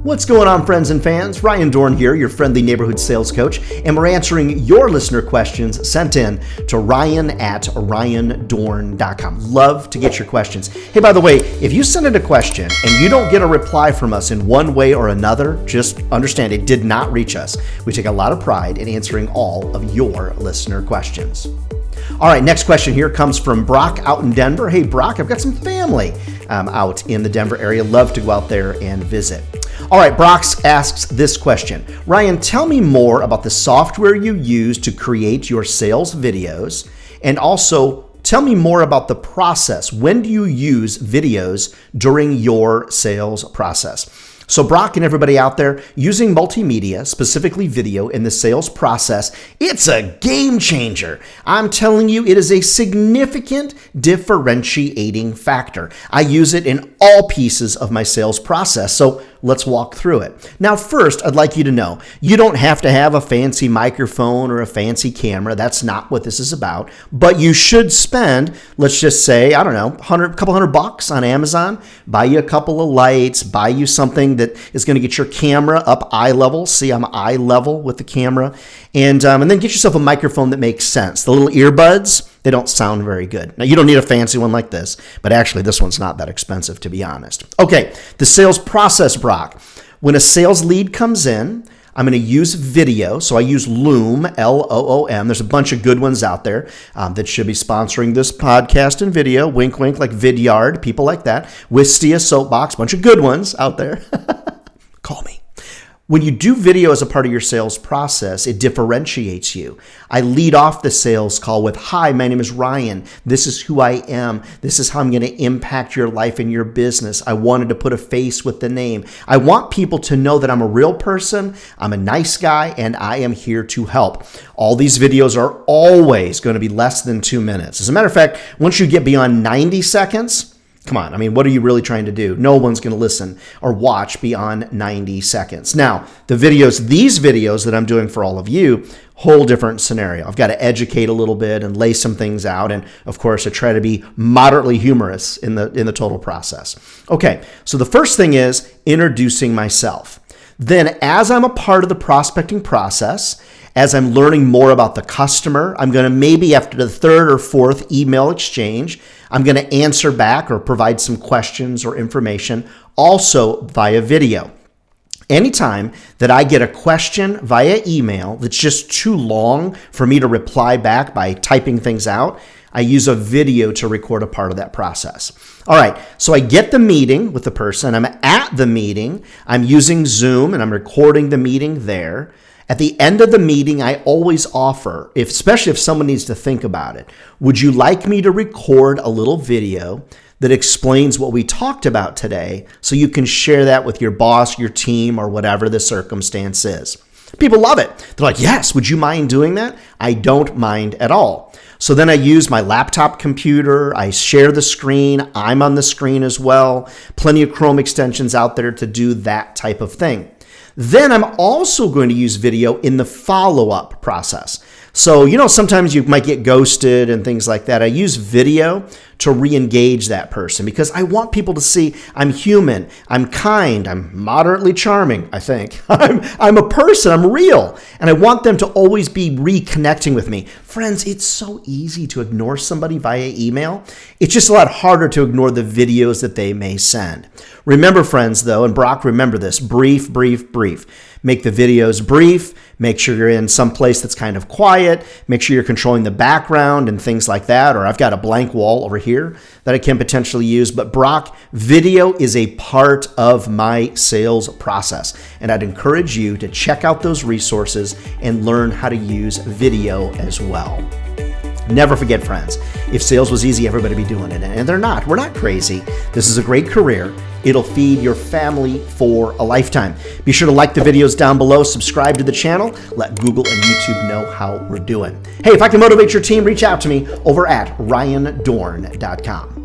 What's going on, friends and fans? Ryan Dohrn here, your friendly neighborhood sales coach, and we're answering your listener questions sent in to ryan@ryandohrn.com. Love to get your questions. Hey, by the way, if you send in a question and you don't get a reply from us in one way or another, just understand it did not reach us. We take a lot of pride in answering all of your listener questions. All right, next question here comes from Brock out in Denver. Hey, Brock, I've got some family out in the Denver area. Love to go out there and visit. All right, Brock asks this question. Ryan, tell me more about the software you use to create your sales videos, and also tell me more about the process. When do you use videos during your sales process? So Brock and everybody out there, using multimedia, specifically video in the sales process, it's a game changer. I'm telling you, it is a significant differentiating factor. I use it in all pieces of my sales process. So let's walk through it. Now, first, I'd like you to know, you don't have to have a fancy microphone or a fancy camera. That's not what this is about. But you should spend, let's just say, I don't know, a couple $100 on Amazon, buy you a couple of lights, buy you something that is going to get your camera up eye level. See, I'm eye level with the camera. And then get yourself a microphone that makes sense. The little earbuds, they don't sound very good. Now, you don't need a fancy one like this, but actually this one's not that expensive, to be honest. Okay, the sales process, Brock. When a sales lead comes in, I'm going to use video. So I use Loom, Loom. There's a bunch of good ones out there that should be sponsoring this podcast and video. Wink, wink, like Vidyard, people like that. Wistia, Soapbox, bunch of good ones out there. Call me. When you do video as a part of your sales process, it differentiates you. I lead off the sales call with, hi, my name is Ryan. This is who I am. This is how I'm going to impact your life and your business. I wanted to put a face with the name. I want people to know that I'm a real person, I'm a nice guy, and I am here to help. All these videos are always going to be less than 2 minutes. As a matter of fact, once you get beyond 90 seconds, come on, I mean, what are you really trying to do? No one's going to listen or watch beyond 90 seconds. Now, these videos that I'm doing for all of you, whole different scenario. I've got to educate a little bit and lay some things out. And of course, I try to be moderately humorous in the total process. Okay, so the first thing is introducing myself. Then as I'm a part of the prospecting process, as I'm learning more about the customer, I'm going to maybe after the third or fourth email exchange, I'm going to answer back or provide some questions or information also via video. Anytime that I get a question via email that's just too long for me to reply back by typing things out, I use a video to record a part of that process. All right, so I get the meeting with the person. I'm at the meeting. I'm using Zoom and I'm recording the meeting there. At the end of the meeting, I always offer, especially if someone needs to think about it, would you like me to record a little video that explains what we talked about today so you can share that with your boss, your team, or whatever the circumstance is? People love it. They're like, yes, would you mind doing that? I don't mind at all. So then I use my laptop computer. I share the screen. I'm on the screen as well. Plenty of Chrome extensions out there to do that type of thing. Then I'm also going to use video in the follow-up process. So, sometimes you might get ghosted and things like that. I use video to re-engage that person because I want people to see I'm human, I'm kind, I'm moderately charming, I think. I'm a person, I'm real, and I want them to always be reconnecting with me. Friends, it's so easy to ignore somebody via email. It's just a lot harder to ignore the videos that they may send. Remember, friends, though, and Brock, remember this, brief, brief, brief. Make the videos brief. Make sure you're in some place that's kind of quiet. Make sure you're controlling the background and things like that. Or I've got a blank wall over here that I can potentially use. But Brock, video is a part of my sales process. And I'd encourage you to check out those resources and learn how to use video as well. Never forget, friends, if sales was easy, everybody would be doing it. And they're not. We're not crazy. This is a great career. It'll feed your family for a lifetime. Be sure to like the videos down below, subscribe to the channel, let Google and YouTube know how we're doing. Hey, if I can motivate your team, reach out to me over at ryandohrn.com.